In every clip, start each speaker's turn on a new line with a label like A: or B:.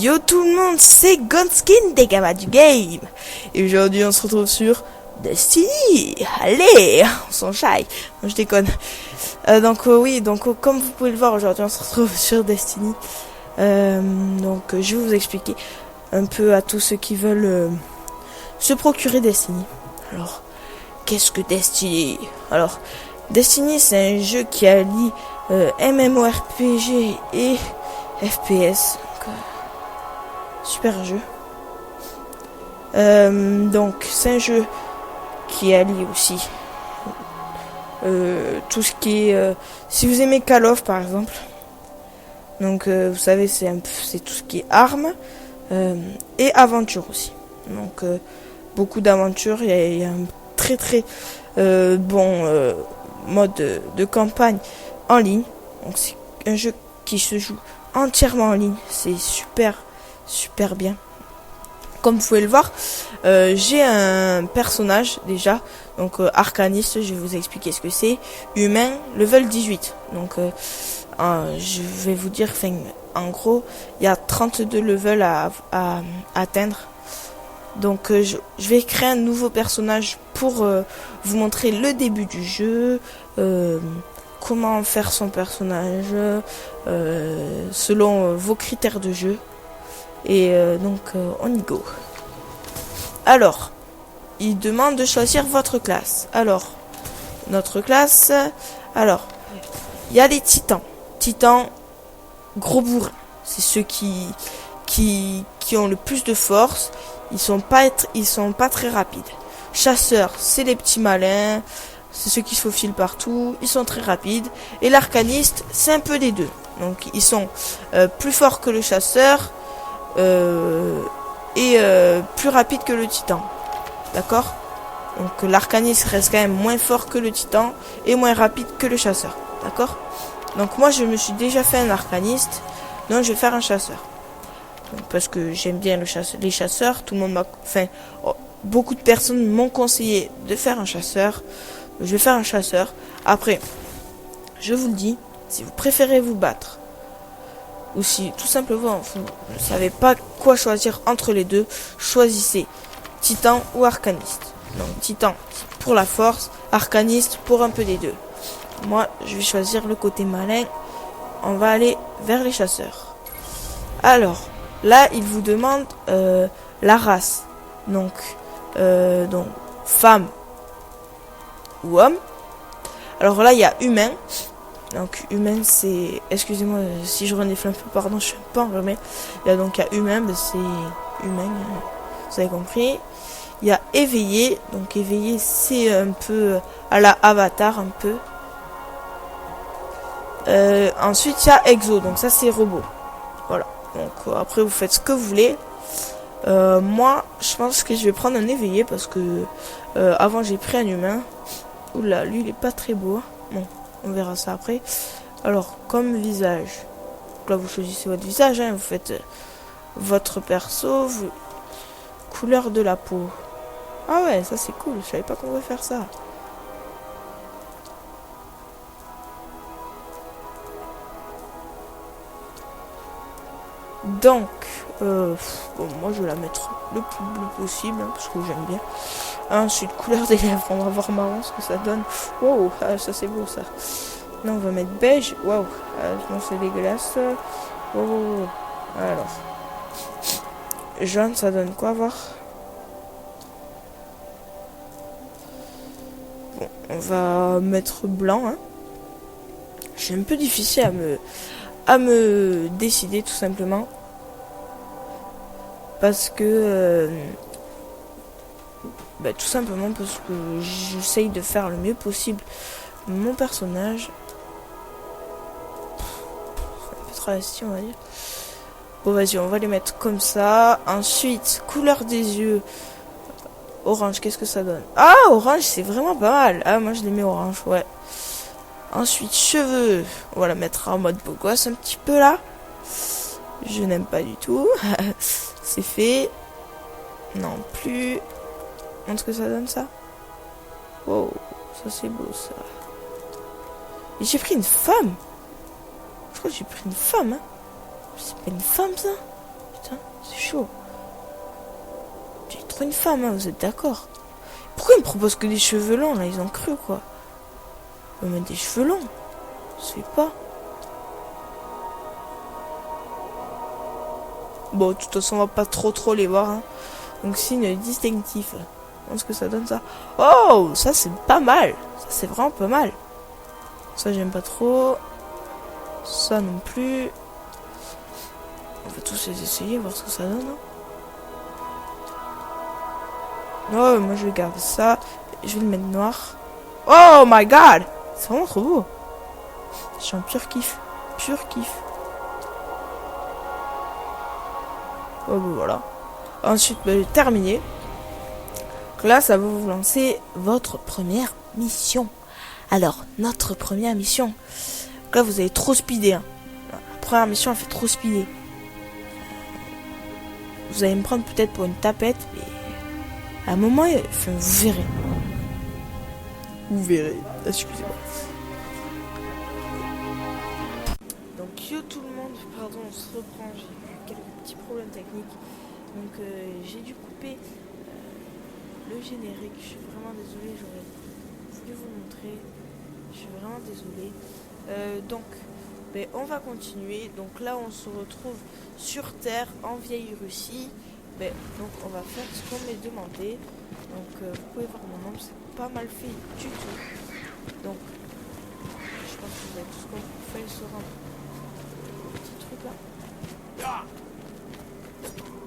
A: Yo tout le monde, c'est Gonskin des Gamma du Game. Et aujourd'hui on se retrouve sur Destiny. Allez, on s'en chaille. Non, je déconne. Comme vous pouvez le voir, aujourd'hui on se retrouve sur Destiny. Je vais vous expliquer un peu à tous ceux qui veulent se procurer Destiny. Alors, qu'est-ce que Destiny? Alors, Destiny c'est un jeu qui allie MMORPG et FPS. Super jeu. C'est un jeu qui allie aussi tout ce qui est si vous aimez Call of par exemple, vous savez c'est tout ce qui est armes et aventure aussi, beaucoup d'aventures. Il y a un très bon mode de campagne en ligne, donc c'est un jeu qui se joue entièrement en ligne, c'est super bien. Comme vous pouvez le voir, j'ai un personnage déjà, arcaniste, je vais vous expliquer ce que c'est. Humain, level 18. Je vais vous dire, en gros, il y a 32 levels à atteindre. Je vais créer un nouveau personnage pour vous montrer le début du jeu, comment faire son personnage, selon vos critères de jeu. Et on y go. Alors, il demande de choisir votre classe. Alors, notre classe, il y a les titans. Titans, gros bourrins. C'est ceux qui ont le plus de force. Ils sont pas très rapides. Chasseurs, c'est les petits malins. C'est ceux qui se faufilent partout. Ils sont très rapides. Et l'arcaniste, c'est un peu des deux. Donc, ils sont plus forts que le chasseur. Plus rapide que le titan, d'accord. Donc l'arcaniste reste quand même moins fort que le titan et moins rapide que le chasseur, d'accord. Donc moi je me suis déjà fait un arcaniste, donc je vais faire un chasseur, parce que j'aime bien les chasseurs. Tout le monde beaucoup de personnes m'ont conseillé de faire un chasseur. Je vais faire un chasseur. Après, je vous le dis, si vous préférez vous battre, ou si tout simplement vous ne savez pas quoi choisir entre les deux, choisissez titan ou arcaniste. Donc titan pour la force, arcaniste pour un peu des deux. Moi je vais choisir le côté malin. On va aller vers les chasseurs. Alors là il vous demande la race, donc femme ou homme. Alors là il y a humain. Donc humain c'est, excusez-moi si je renifle un peu, pardon, je suis pas enrhumé. Il y a humain, c'est humain, vous avez compris. Il y a éveillé, donc éveillé c'est un peu à la Avatar un peu. Ensuite il y a exo, donc ça c'est robot. Voilà, donc après vous faites ce que vous voulez. Moi je pense que je vais prendre un éveillé parce que avant j'ai pris un humain. Oula, lui il est pas très beau. Bon, on verra ça après. Alors, comme visage. Donc là, vous choisissez votre visage. Vous faites votre perso. Couleur de la peau. Ah ouais, ça c'est cool. Je savais pas qu'on pouvait faire ça. Donc, moi je vais la mettre le plus bleu possible, parce que j'aime bien. Ensuite, couleur des lèvres, on va voir marron ce que ça donne. Wow, ça c'est beau ça. Non, on va mettre beige. Wow, non, c'est dégueulasse. Oh, alors. Jaune, ça donne quoi, voir? Bon, on va mettre blanc. Hein. C'est un peu difficile à me décider, tout simplement. Parce que... tout simplement parce que j'essaye de faire le mieux possible mon personnage. C'est un peu travesti, on va dire. Bon, vas-y, on va les mettre comme ça. Ensuite, couleur des yeux. Orange, qu'est-ce que ça donne? Ah, orange, c'est vraiment pas mal. Ah, moi je les mets orange, ouais. Ensuite, cheveux. On va la mettre en mode beau gosse un petit peu là. Je n'aime pas du tout. C'est fait. Non plus. Montre ce que ça donne, ça. Wow, ça c'est beau ça. Et j'ai pris une femme. Je crois que j'ai pris une femme, hein. C'est pas une femme, ça? Putain, c'est chaud. J'ai trop une femme, hein, vous êtes d'accord? Pourquoi ils me proposent que des cheveux longs, là? Ils ont cru, quoi. On va mettre des cheveux longs. Ça se fait pas. Bon, de toute façon, on va pas trop les voir, hein. Donc, signe distinctif. Je pense que ça donne ça. Oh, ça, c'est pas mal. Ça, c'est vraiment pas mal. Ça, j'aime pas trop. Ça non plus. On va tous les essayer, voir ce que ça donne. Hein. Oh, moi je vais garder ça. Je vais le mettre noir. Oh my god! C'est vraiment trop beau. Je suis en pur kiff. Pur kiff. Oh, bah, voilà. Ensuite, bah, terminé. Donc là, ça va vous lancer votre première mission. Alors, notre première mission. Donc là, vous avez trop speedé. Hein. La première mission, elle fait trop speeder. Vous allez me prendre peut-être pour une tapette, mais à un moment, enfin, vous verrez. Vous verrez. Excusez-moi. Donc, yo tout le monde, pardon, on se reprend. J'ai eu quelques petits problèmes techniques. Donc, j'ai dû couper le générique. Je suis vraiment désolée, j'aurais voulu vous le montrer. Je suis vraiment désolée. Donc, ben, on va continuer. Donc là, on se retrouve sur Terre, en vieille Russie. Ben, donc, on va faire ce qu'on m'est demandé. Donc, vous pouvez voir mon nom, c'est pas mal fait du tout. Donc, je pense que vous avez tout ce qu'on fait se rendre. Petit truc là.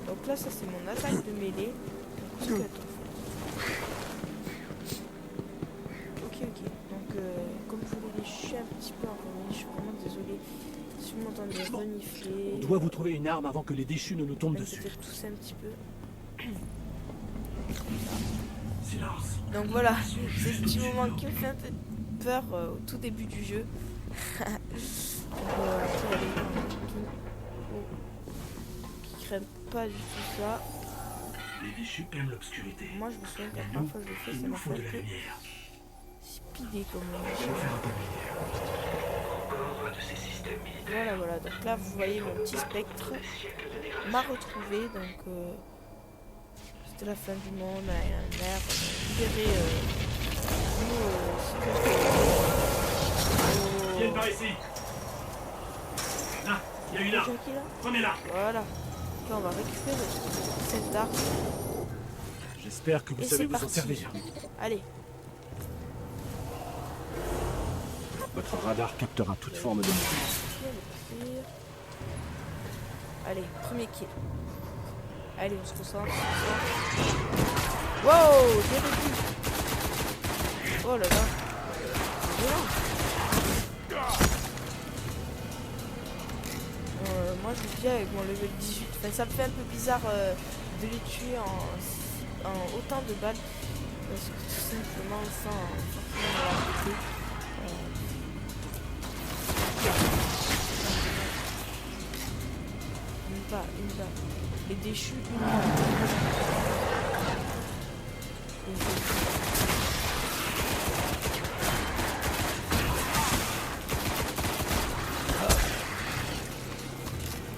A: Donc là, ça c'est mon attaque de mêlée. Ok. Donc, comme je vous l'ai dit, je suis un petit peu enrhumée. Je suis vraiment désolée. Si vous m'entendez renifler.
B: On doit vous trouver une arme avant que les déchus ne nous tombent dessus.
A: Peut-être tousser un petit peu.
B: Silence.
A: Donc voilà, c'est ce petit moment qui me fait un peu peur au tout début du jeu. Qui craignent pas du tout ça.
B: Les déchus aiment l'obscurité.
A: Moi je me souviens que la première fois que je l'ai fait, ça m'a fait un peu speedé comme Voilà. Donc là vous voyez mon petit spectre m'a retrouvé. Donc c'était la fin du monde, un air. Libéré
B: Viens par ici. Là, il y a une arme. Prenez-la.
A: Voilà. Là on va récupérer cette arme.
B: J'espère que vous savez vous en servir.
A: Allez.
B: Votre radar captera toute forme de mouvement.
A: Allez, premier kill. Allez, on se concentre. Wow, j'ai réussi. Oh là là. Moi je vous dis avec mon level 18, enfin, ça me fait un peu bizarre de les tuer en autant de balles. Parce que tout simplement sans forcément la côté. Une balle. Les déchus, une balle.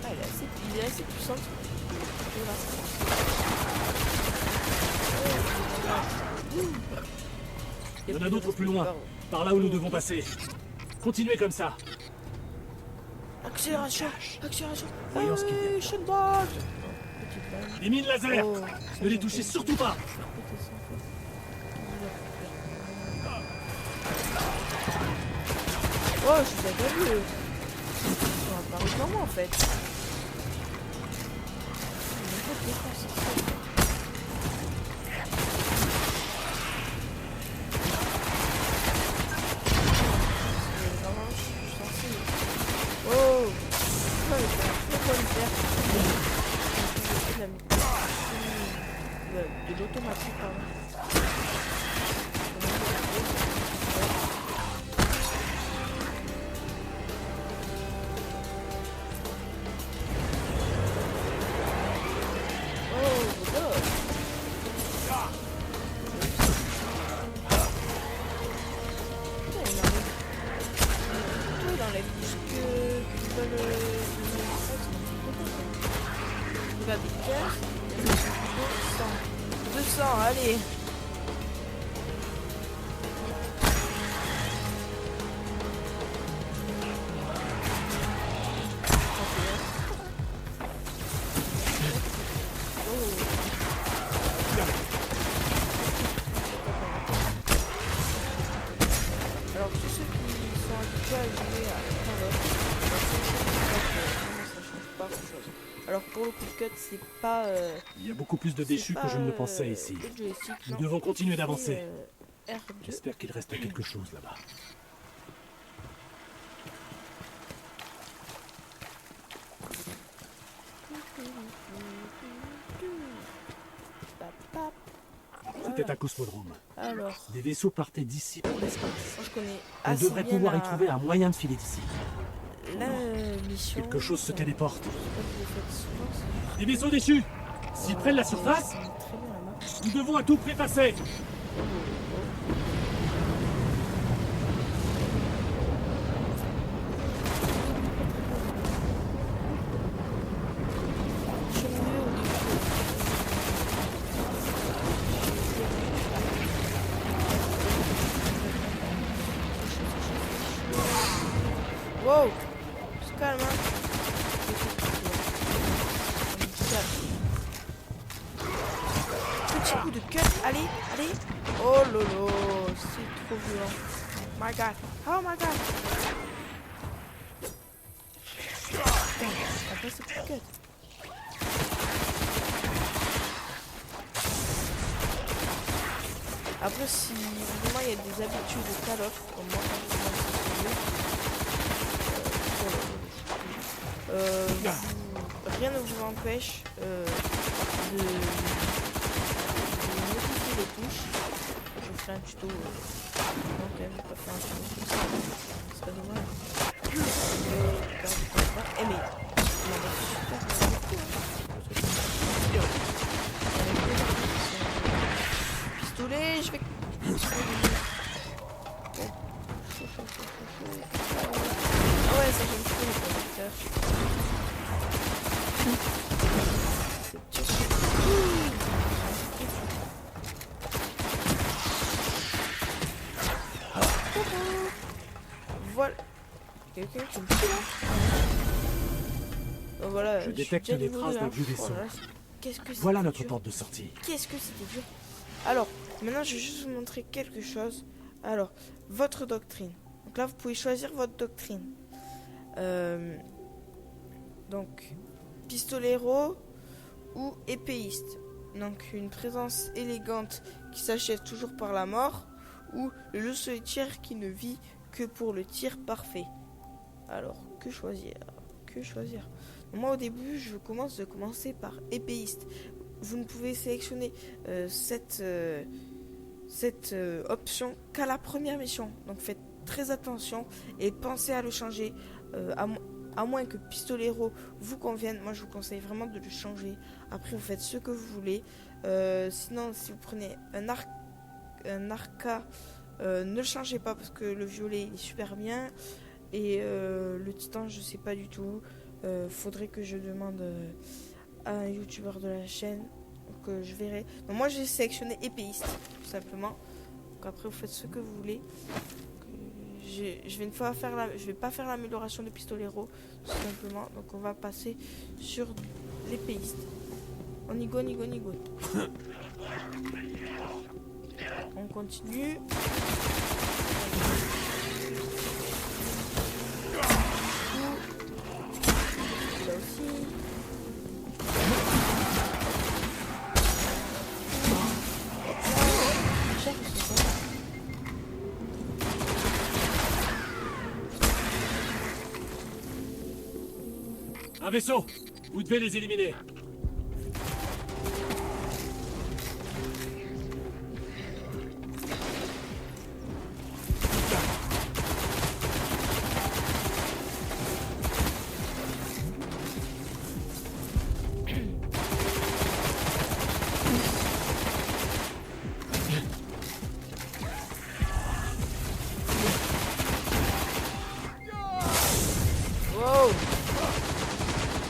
A: Ah, il est assez puissant.
B: Il y en a d'autres plus loin, par là où nous devons passer. Continuez comme ça.
A: Accélération.
B: Voyons ce qu'il y a.
A: Shotball.
B: Des mines laser.
A: Oh,
B: Ne les touchez surtout pas.
A: Oh, je vous ai pas vu. Ils sont apparus devant moi en fait. Oh, de l'automatique, pardon. Oh, Allez. Alors tous ceux qui sont habitués à jouer à Call of, ça change pas grand chose. Alors pour le coup de cut, c'est pas.
B: Il y a beaucoup plus de déchus que je ne le pensais ici. Nous devons continuer d'avancer.
A: R2.
B: J'espère qu'il reste quelque chose là-bas. C'était un cosmodrome.
A: Alors,
B: Des vaisseaux partaient d'ici pour l'espace.
A: moi je connais
B: On
A: assez
B: devrait
A: bien
B: pouvoir y trouver un moyen de filer d'ici.
A: la mission.
B: Quelque chose se téléporte.
A: Je sais pas si vous faites souvent,
B: Des vaisseaux déchus! S'ils prennent la surface,
A: ça met très bien la map.
B: nous devons à tout prix passer.
A: Je suis mieux au début. Wow! On se calme, hein. Petit coup de cut, allez, allez. Oh lolo, c'est trop violent. My god, oh my god. Après c'est plus cut. Après si vraiment il y a des habitudes de Call of, comme moi quand je rien ne vous empêche de modifier les touches. Je ferai un tuto. Non, quand même, je vais pas faire un tuto. Ce serait dommage. Eh mais, on va super pistolet, je vais. Ah ouais, ça j'aime trop les conducteurs. Voilà. Quelqu'un qui me tue là. Donc voilà.
B: Je détecte les traces d'un vieux vaisseau. Voilà notre porte de sortie.
A: Qu'est-ce que c'était dur. Alors, maintenant je vais juste vous montrer quelque chose. Alors, votre doctrine. Donc là, vous pouvez choisir votre doctrine. Donc, pistolero ou épéiste. Donc, une présence élégante qui s'achève toujours par la mort, ou le loup solitaire qui ne vit que pour le tir parfait. Alors, que choisir? Que choisir? Moi, au début, je commencer par épéiste. Vous ne pouvez sélectionner cette option qu'à la première mission. Donc, faites très attention et pensez à le changer. À moins que pistolero vous convienne, moi je vous conseille vraiment de le changer. Après vous faites ce que vous voulez. Sinon si vous prenez un arca, ne le changez pas parce que le violet il est super bien. Et le titan je sais pas du tout. Faudrait que je demande à un youtubeur de la chaîne. Donc je verrai. Donc moi j'ai sélectionné épéiste tout simplement. Donc après vous faites ce que vous voulez. Je vais pas faire l'amélioration de pistolero tout simplement. Donc on va passer sur l'épéiste. On y go, on y go, on y go. On continue. Là aussi.
B: Un vaisseau! Vous devez les éliminer.
A: Wow!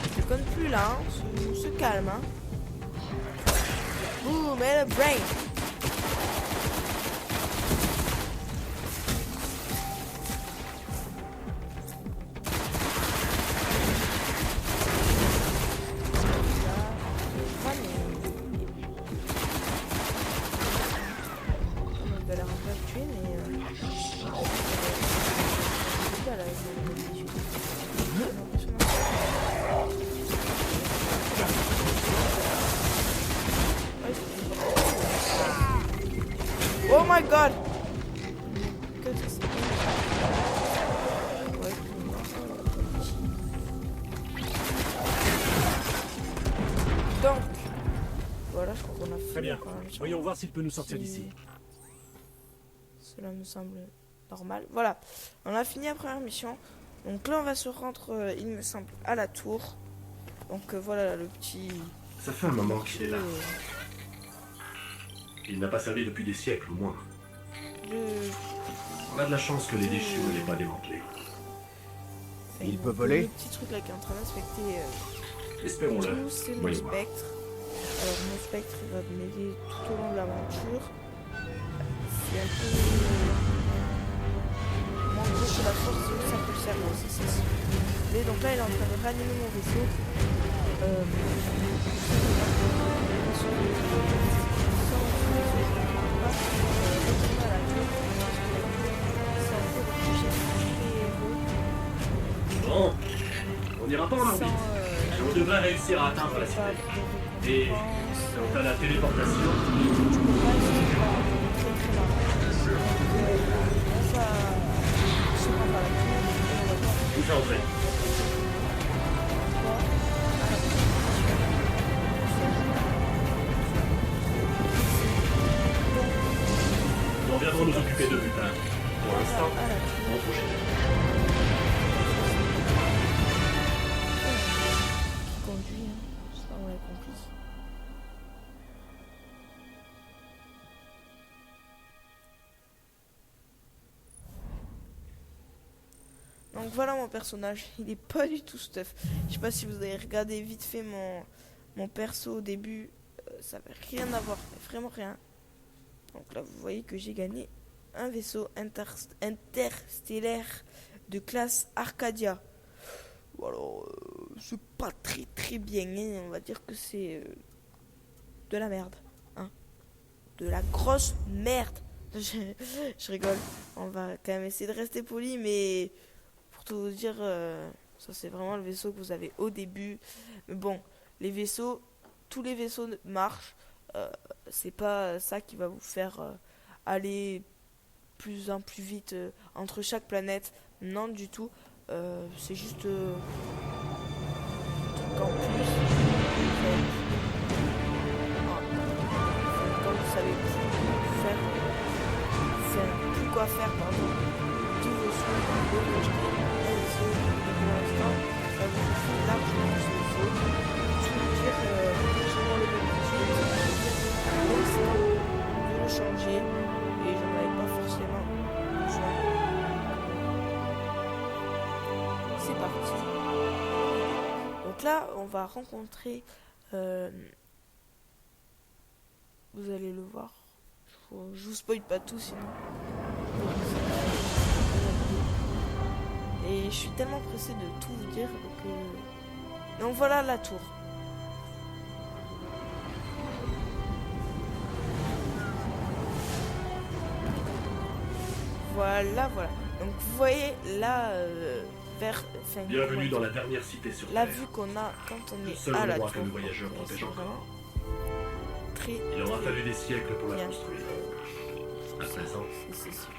A: Je déconne plus là, hein. On se calme, hein. Boum, et le brain! god! Que c'est ouais, donc, voilà, je crois qu'on a fait.
B: Très bien. Voyons voir s'il peut nous sortir d'ici.
A: Cela me semble normal. Voilà, on a fini la première mission. Donc là, on va se rendre, il me semble, à la tour. Donc voilà le petit.
B: Ça fait un moment qu'il est là. Il n'a pas servi depuis des siècles, au moins. On a de la chance que les déchus ne l'aient pas démantelé.
C: Il peut voler?
A: Le petit truc là qui est en train d'inspecter.
B: Espérons-le.
A: C'est mon
B: Voyons voir.
A: spectre. Alors mon spectre il va m'aider tout au long de l'aventure. C'est un peu. Moi en gros c'est la force, c'est un peu le cerveau, c'est ça. Et donc là il est en train de ranimer mon vaisseau.
B: Bon, on n'ira pas en orbite. On devrait réussir à atteindre la cité. Et quant à la téléportation, vous faites entrer. Nous reviendrons nous occuper de Lupin. Pour l'instant, rentre chez nous.
A: Qui conduit, hein. Ça on l'a compris. Donc voilà mon personnage, il est pas du tout stuff. Je sais pas si vous avez regardé vite fait mon perso au début, ça avait rien à voir, vraiment rien. Donc là vous voyez que j'ai gagné un vaisseau interstellaire de classe Arcadia. Voilà, c'est pas très bien, hein. On va dire que c'est de la merde, hein. De la grosse merde. Je rigole, on va quand même essayer de rester poli, mais pour tout vous dire, ça c'est vraiment le vaisseau que vous avez au début. Mais bon, les vaisseaux, tous les vaisseaux marchent. C'est pas ça qui va vous faire aller plus en plus vite entre chaque planète. Non du tout. C'est juste un truc en plus. Comme vous savez faire, c'est quoi faire pardon. Tous vos soins de rejeter un vaisseau. Pour l'instant, ça vous fait largement ce vaisseau. Je peux vous dire vraiment le même de le changer et j'en avais pas forcément besoin. C'est parti. Donc là, on va rencontrer. Vous allez le voir. Je vous spoil pas tout sinon. Et je suis tellement pressé de tout vous dire que. Donc voilà la tour. Voilà. Donc vous voyez là,
B: bienvenue dans la dernière cité sur
A: la
B: Terre.
A: vue qu'on a quand on
B: Le
A: est
B: seul
A: à la
B: endroit
A: tour.
B: que le voyageur protège encore.
A: Il
B: aura fallu des siècles pour la
A: bien.
B: construire. À présent,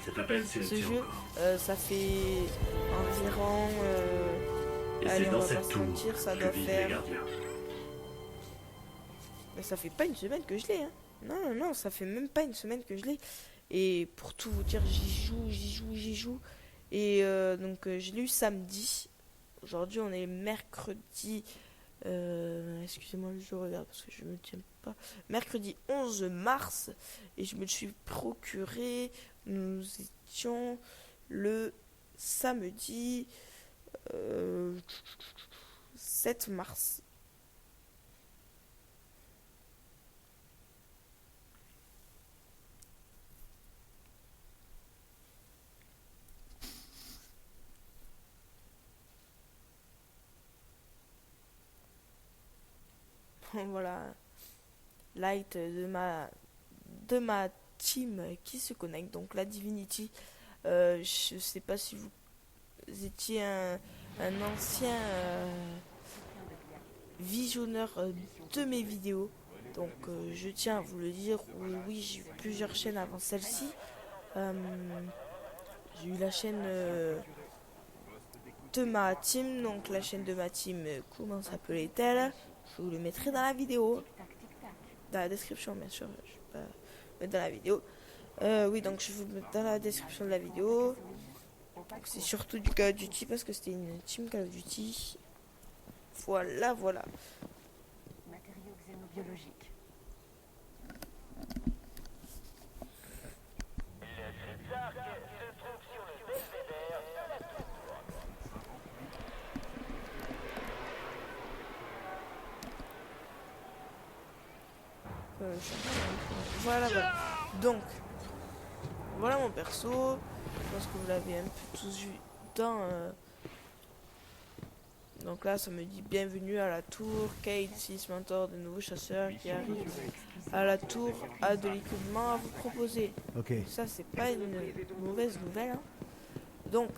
B: c'est à peine si elle
A: Ce
B: tient
A: jeu,
B: encore.
A: ça fait environ.
B: Et
A: allez,
B: c'est
A: on
B: dans
A: va pas
B: cette
A: se
B: tour
A: mentir, ça
B: que
A: doit
B: vivent les
A: faire.
B: gardiens.
A: Mais ça fait pas une semaine que je l'ai, hein. Non, ça fait même pas une semaine que je l'ai. Et pour tout vous dire, j'y joue. Et donc je l'ai eu samedi. Aujourd'hui on est mercredi. Excusez-moi, je regarde parce que je me tiens pas. Mercredi 11 mars. Et je me suis procuré. Nous étions le samedi 7 mars. Voilà, light de ma team qui se connecte, donc la Divinity. Je sais pas si vous étiez un ancien visionneur de mes vidéos, donc je tiens à vous le dire. Oui, j'ai eu plusieurs chaînes avant celle-ci, J'ai eu la chaîne de ma team. Donc la chaîne de ma team, comment s'appelait-elle? Je vous le mettrai dans la vidéo. Dans la description, bien sûr. Je vais pas mettre dans la vidéo. Oui, donc je vais vous le mettre dans la description de la vidéo. C'est surtout du Call of Duty parce que c'était une team Call of Duty. Voilà, voilà.
D: Matériaux xénobiologiques.
A: Voilà, voilà. Donc, voilà mon perso. Je pense que vous l'avez un peu tous vu dans... Donc là, ça me dit bienvenue à la tour. Cayde 6 mentor de nouveaux chasseurs qui arrivent à la tour a de l'équipement à vous proposer.
C: Ok.
A: Ça, c'est pas une mauvaise nouvelle. Hein. Donc,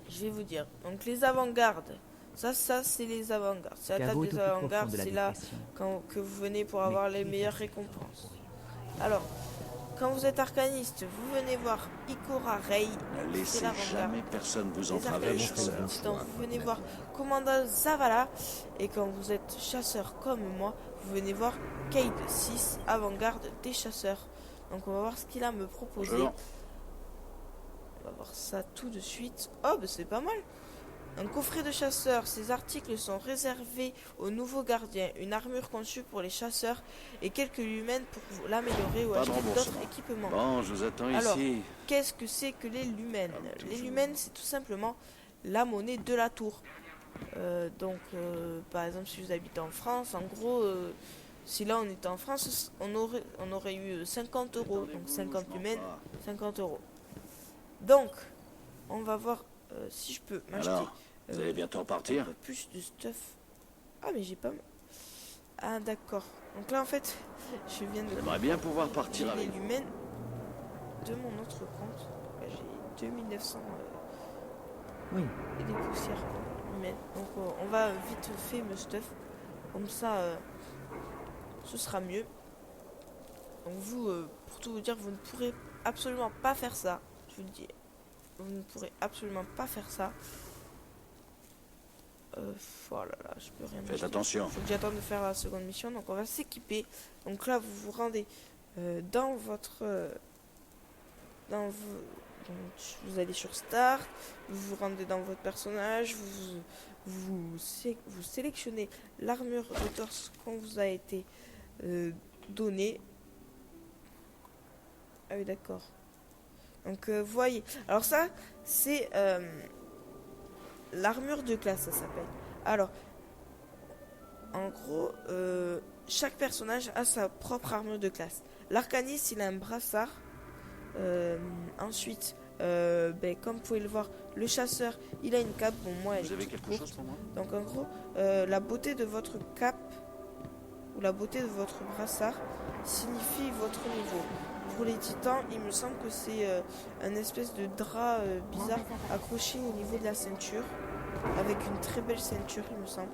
A: je vais vous dire. Donc, les avant-gardes. Ça c'est les avant-gardes. C'est la table des avant-gardes. C'est là que vous venez pour avoir les meilleures récompenses. Alors, quand vous êtes arcaniste, vous venez voir Ikora Rei.
E: Ne laissez jamais personne vous entraver, chasseur.
A: Donc, vous venez voir commandant Zavala. Et quand vous êtes chasseur comme moi, vous venez voir Cayde 6, avant-garde des chasseurs. Donc, on va voir ce qu'il a à me proposer.
E: Bonjour.
A: On va voir ça tout de suite. Oh, bah c'est pas mal. Un coffret de chasseur. Ces articles sont réservés aux nouveaux gardiens. Une armure conçue pour les chasseurs et quelques lumens pour l'améliorer ou
E: Pas de
A: acheter d'autres
E: remboursement.
A: équipements.
E: Bon, je vous attends
A: Alors,
E: ici.
A: qu'est-ce que c'est que les lumens?
E: Comme
A: Les
E: toujours.
A: lumens, c'est tout simplement la monnaie de la tour. Par exemple, si vous habitez en France, en gros, si là on était en France, on aurait eu 50 euros. Donc 50 lumens, 50 euros. Donc, on va voir si je peux m'acheter
E: Alors, vous allez bientôt
A: un
E: repartir?
A: peu plus de stuff. Ah, mais j'ai pas... Ah, d'accord. Donc là, en fait, je viens de...
E: J'aimerais bien pouvoir
A: J'ai
E: partir
A: les
E: avec vous.
A: lumens de mon autre compte. Là, j'ai 2900
C: Oui.
A: et des poussières lumens. Donc on va vite fait me stuff. Comme ça, ce sera mieux. Donc vous, pour tout vous dire, vous ne pourrez absolument pas faire ça. Je vous le dis. Vous ne pourrez absolument pas faire ça. Oh là là, je peux rien
E: Faites
A: acheter.
E: attention.
A: Faut que j'attende de faire la seconde mission. Donc on va s'équiper. Donc là, vous vous rendez dans votre... donc, vous allez sur Start. Vous vous rendez dans votre personnage. Vous sélectionnez l'armure de torse qu'on vous a été donnée. Ah oui, d'accord. Donc, voyez. Alors ça, c'est l'armure de classe, ça s'appelle. Alors, en gros, chaque personnage a sa propre armure de classe. L'arcaniste, il a un brassard. Ensuite, comme vous pouvez le voir, le chasseur, il a une cape. Bon, moi, elle
E: Vous
A: est
E: avez
A: toute
E: quelque
A: courte.
E: chose pour moi?
A: Donc, en gros, la beauté de votre cape ou la beauté de votre brassard signifie votre niveau. Pour les titans, il me semble que c'est un espèce de drap bizarre accroché au niveau de la ceinture, avec une très belle ceinture, il me semble.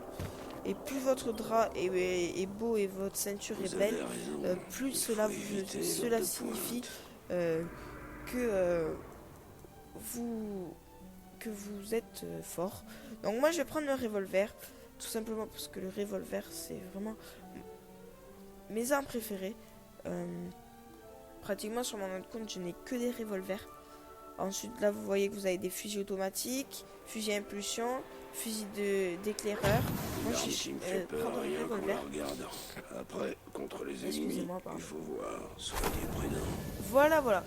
A: Et plus votre drap est beau et votre ceinture est
E: Vous
A: belle,
E: avez raison.
A: plus
E: Il
A: cela,
E: faut éviter
A: cela
E: de
A: signifie
E: pointe.
A: que vous êtes fort. Donc moi je vais prendre le revolver, tout simplement parce que le revolver c'est vraiment mes armes préférées. Pratiquement sur mon autre compte je n'ai que des revolvers. Ensuite là vous voyez que vous avez des fusils automatiques, fusil à impulsion, fusil d'éclaireur. Moi
E: L'arme
A: je
E: qui
A: suis
E: me fait peur,
A: prendre le
E: rien qu'en
A: revolver.
E: la regardant. Après, contre les ennemis,
A: Excusez-moi, pardon.
E: il faut voir. Soyez prudents.
A: Voilà, voilà.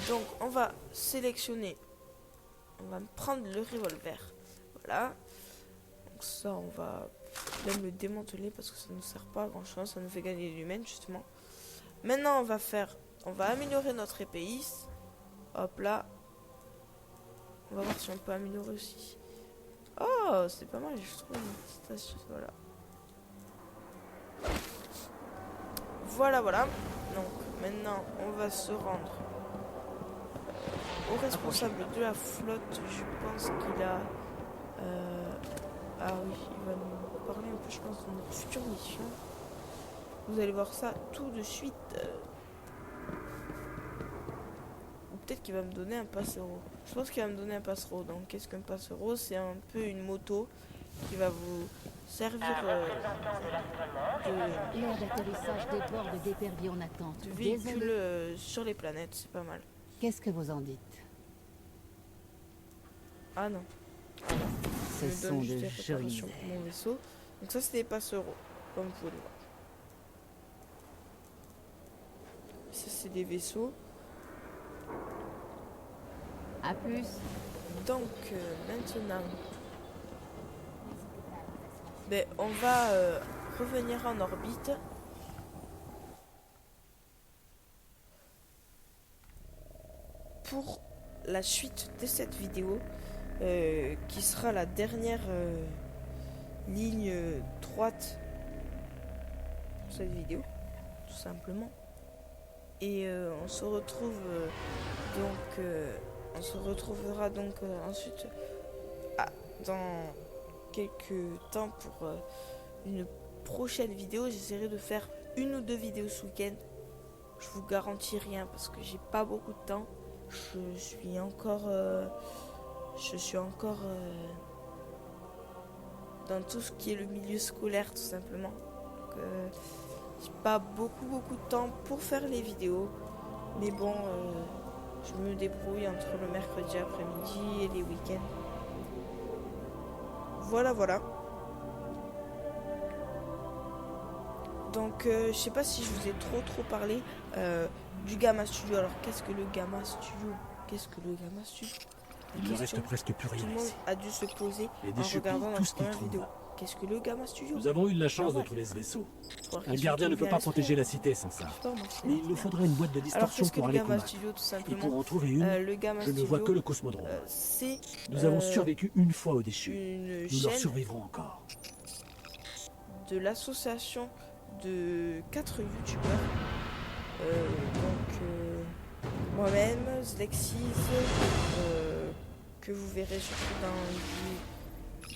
A: Donc, on va sélectionner. On va prendre le revolver. Voilà. Donc ça, on va même le démanteler parce que ça ne nous sert pas à grand chose. Ça nous fait gagner des lumens, justement. Maintenant, on va améliorer notre épéiste. Hop là. On va voir si on peut améliorer aussi. Oh, c'est pas mal, je trouve une petite astuce. Voilà. Voilà, voilà. Donc, maintenant, on va se rendre au responsable de la flotte. Je pense qu'il a... Ah oui, il va nous parler un peu, je pense, de notre future mission. Vous allez voir ça tout de suite. peut-être qu'il va me donner un passero. Je pense qu'il va me donner un passero. Donc qu'est-ce qu'un passero? C'est un peu une moto qui va vous servir
D: L'air d'atterrissage déborde d'éperviers en attente.
A: de véhicule
D: Désolé.
A: sur les planètes. C'est pas mal.
D: Qu'est-ce que vous en dites?
A: Ah non.
D: Ce
A: Je me
D: sont
A: donne
D: de
A: juste des
D: jolis
A: réparations pour mon
D: airs.
A: vaisseau. Donc ça, c'est des passereaux, comme vous pouvez le voir. Ça, c'est des vaisseaux.
D: À plus.
A: Donc maintenant, ben, on va revenir en orbite. Pour la suite de cette vidéo, qui sera la dernière ligne droite de cette vidéo, tout simplement. Et on se retrouve on se retrouvera donc ensuite dans quelques temps pour une prochaine vidéo. J'essaierai de faire une ou deux vidéos ce week-end. Je vous garantis rien parce que j'ai pas beaucoup de temps. Je suis encore dans tout ce qui est le milieu scolaire, tout simplement. Donc, j'ai pas beaucoup de temps pour faire les vidéos, mais bon, je me débrouille entre le mercredi après-midi et les week-ends. Voilà. Donc je sais pas si je vous ai trop parlé du Gamma Studio. Alors qu'est-ce que le Gamma Studio?
F: Il ne reste presque plus
A: Tout
F: rien
A: le monde
F: ici.
A: a dû se poser
F: Les
A: en
F: déchus
A: regardant
F: pillent
A: la
F: tout ce qu'ils
A: première
F: trouvent.
A: vidéo. Qu'est-ce que le Gamma Studio?
F: Nous avons eu de la chance de trouver ce vaisseau. Un gardien ne peut pas protéger la cité sans ça. Mais il nous faudrait une boîte de
A: Alors
F: distorsion
A: qu'est-ce que
F: pour
A: le
F: aller
A: Gamma
F: combattre.
A: Studio, tout
F: Et
A: simplement?
F: pour en trouver une,
A: Le Gamma
F: je ne
A: Studio,
F: vois que le cosmodrome.
A: c'est
F: Nous avons survécu une fois aux déchus.
A: une
F: Nous leur
A: chaîne
F: survivrons encore.
A: de l'association de 4 youtubeurs. Moi-même, Zlexis, que vous verrez surtout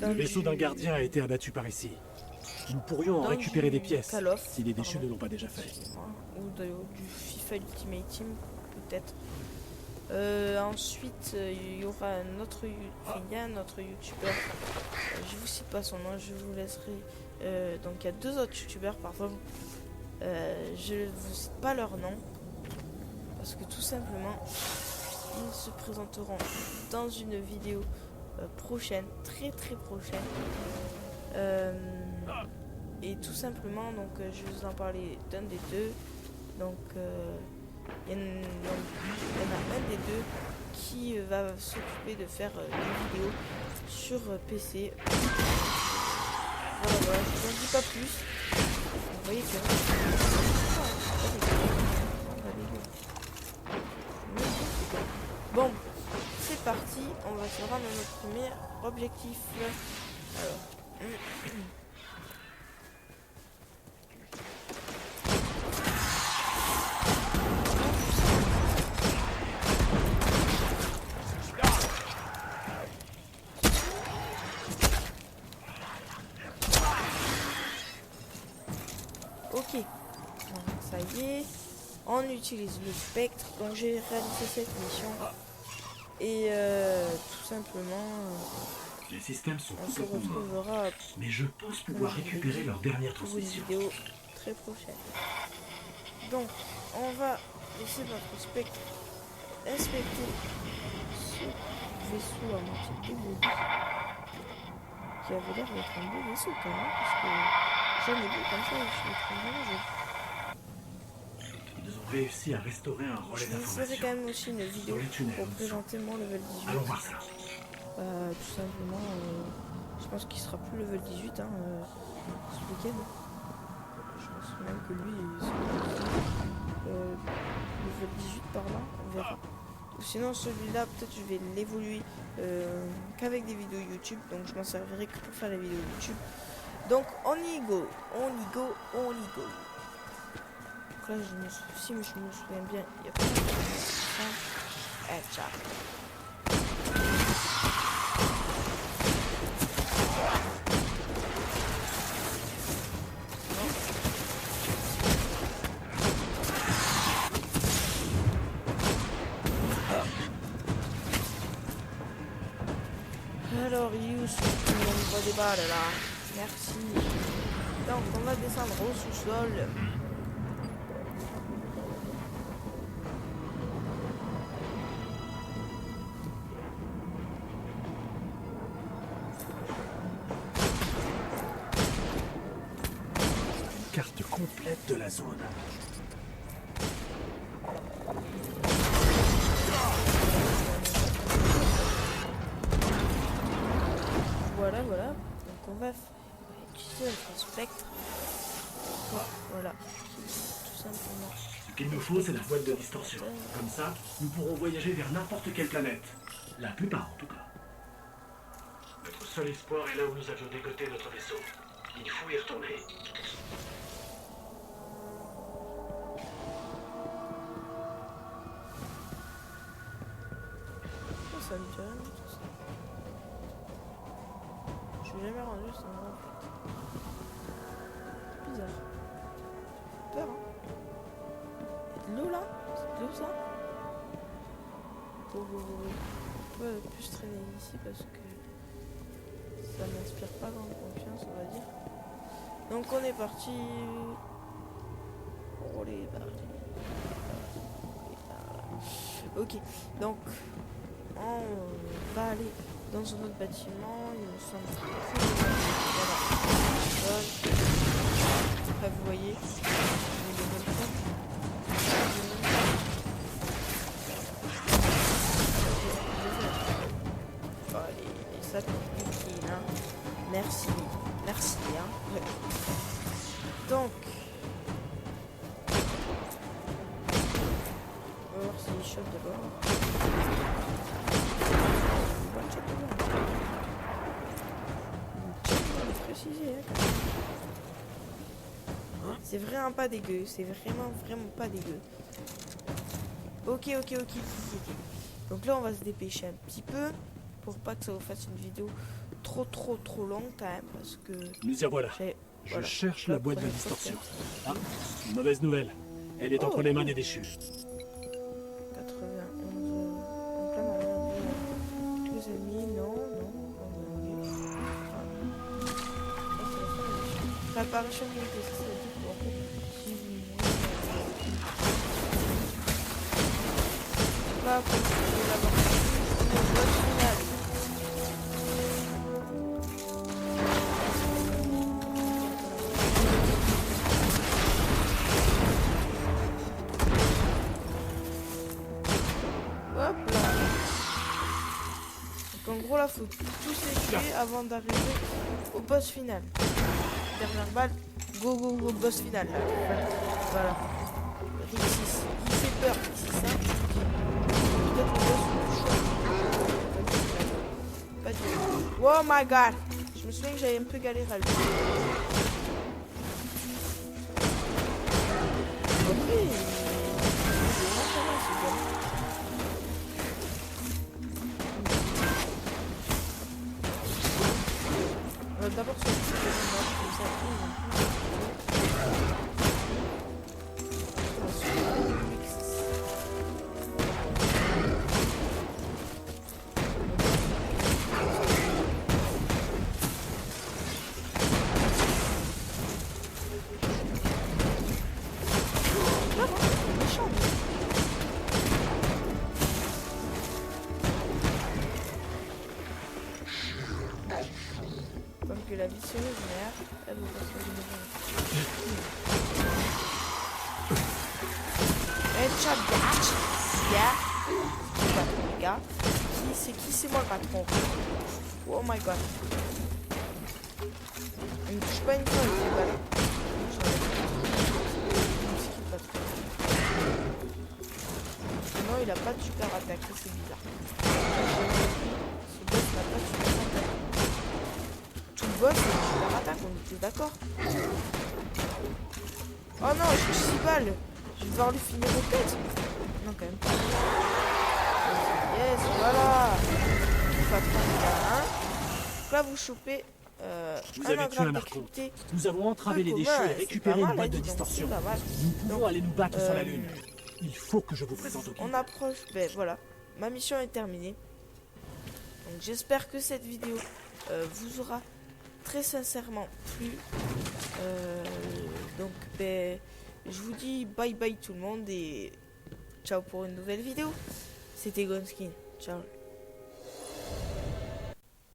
F: Le vaisseau d'un gardien a été abattu par ici. Nous pourrions en
A: dans
F: récupérer
A: du
F: des pièces,
A: Call of,
F: si les déchus
A: pardon.
F: ne l'ont pas déjà fait.
A: Ou du FIFA Ultimate Team, peut-être. Ensuite, il y aura un autre, il y a un autre youtubeur. Je vous cite pas son nom, je vous laisserai. Donc il y a deux autres youtubeurs, pardon. Je ne vous cite pas leur nom parce que tout simplement, ils se présenteront dans une vidéo prochaine, très prochaine. Et tout simplement, donc je vais vous en parler d'un des deux. Donc il y en a un des deux qui va s'occuper de faire des vidéos sur PC. Voilà, je n'en dis pas plus. Vous voyez que... Bon, c'est parti, on va se rendre à notre premier objectif. Alors... Ok, donc, ça y est, on utilise le spectre, donc j'ai réalisé cette mission et tout simplement
F: Les systèmes sont
A: on se
F: complètement morts,
A: retrouvera
F: mais je pense pouvoir récupérer leur dernière
A: pour une
F: transmission.
A: vidéo très prochaine. Donc on va laisser notre spectre inspecter ce vaisseau à moitié démoli qui avait l'air d'être un beau vaisseau quand même, parce que jamais vu comme ça, je le trouve vraiment joli.
F: Ils ont réussi à restaurer un relais
A: Je vous ferai
F: d'information.
A: quand même aussi une vidéo
F: Dans les tunnels,
A: pour
F: on
A: présenter mon level 18.
F: Allons voir ça.
A: Tout simplement, je pense qu'il sera plus level 18 ce week-end. Je pense même que lui sera level 18 par là, on verra. Ou sinon celui-là, peut-être je vais l'évoluer qu'avec des vidéos YouTube, donc je m'en servirai que pour faire les vidéos YouTube. Donc on y go. Donc là, si je me souviens bien, il y a pas de ciao. Alors, Yus, tu m'envoies des balles là. Merci. Donc, on va descendre au sous-sol.
F: Carte complète de la zone.
A: Voilà, voilà. Donc, on va utiliser notre spectre. Voilà. Tout simplement.
B: Ce qu'il nous faut, c'est la boîte de distorsion. Comme ça, nous pourrons voyager vers n'importe quelle planète. La plupart, en tout cas. Notre seul espoir est là où nous avions dégoté notre vaisseau. Il faut y retourner.
A: Oh, ça me dit rien du tout ça. Je suis jamais rendu à cet endroit en fait. C'est bizarre. J'ai peur, hein. Il y a de l'eau là? C'est de l'eau ça? Oh, oh, oh. On peut plus traîner ici parce que ça m'inspire pas grande confiance, on va dire. Donc on est parti. Oh les barres. Ok, donc on va aller dans un autre bâtiment. Il me semble très voilà. Après vous voyez. Allez, ça compliqué, hein. Merci, merci, hein. Ouais. Donc, on va voir s'il chope d'abord. Précisé, hein. C'est vraiment pas dégueu, c'est vraiment pas dégueu. Ok. Donc là on va se dépêcher un petit peu pour pas que ça vous fasse une vidéo trop longue quand même parce que
F: Nous y voilà. Je cherche la boîte de distorsion. Ah, une mauvaise nouvelle. Elle est entre les mains des déchus.
A: 91. Donc là on a deux ennemis, non. Réparation limitée, ça veut dire qu'en fait, si vous pas pour l'avoir fait, on est au boss final. Hop là. Donc en gros là faut tous les tuer avant d'arriver au boss final. Dernière balle, go boss final là. Voilà. Rixis. Il fait peur, Rixis, hein. Peut-être le boss le plus chaud. Pas du tout. Oh my god. Je me souviens que j'avais un peu galéré à le faire. Après, on va d'abord se faire comme ça. Comme que la visseuse mère, elle vous passe le headshot bitch. Yeah. Les gars. C'est moi le patron. Oh my god. Il me touche pas une fois avec les balles. Non, il a pas de super attaque, c'est bizarre. Ce boss n'a pas de super attaque. Tout le boss a une super attaque, on était d'accord. Oh non, j'ai 6 balles. Je vais devoir lui finir aux têtes. Non, quand même pas. Yes, voilà. Patron, il y a un. Donc là, vous chopez
F: Vous avez tué un archonte. Nous avons entravé les déchus et récupéré une boîte de distorsion. Nous pouvons aller nous battre sur la Lune. Il faut que je vous présente au guide.
A: On approche, ben voilà. Ma mission est terminée. Donc j'espère que cette vidéo vous aura très sincèrement plu. Donc ben, je vous dis bye bye tout le monde et ciao pour une nouvelle vidéo. C'était Gonskin. Ciao.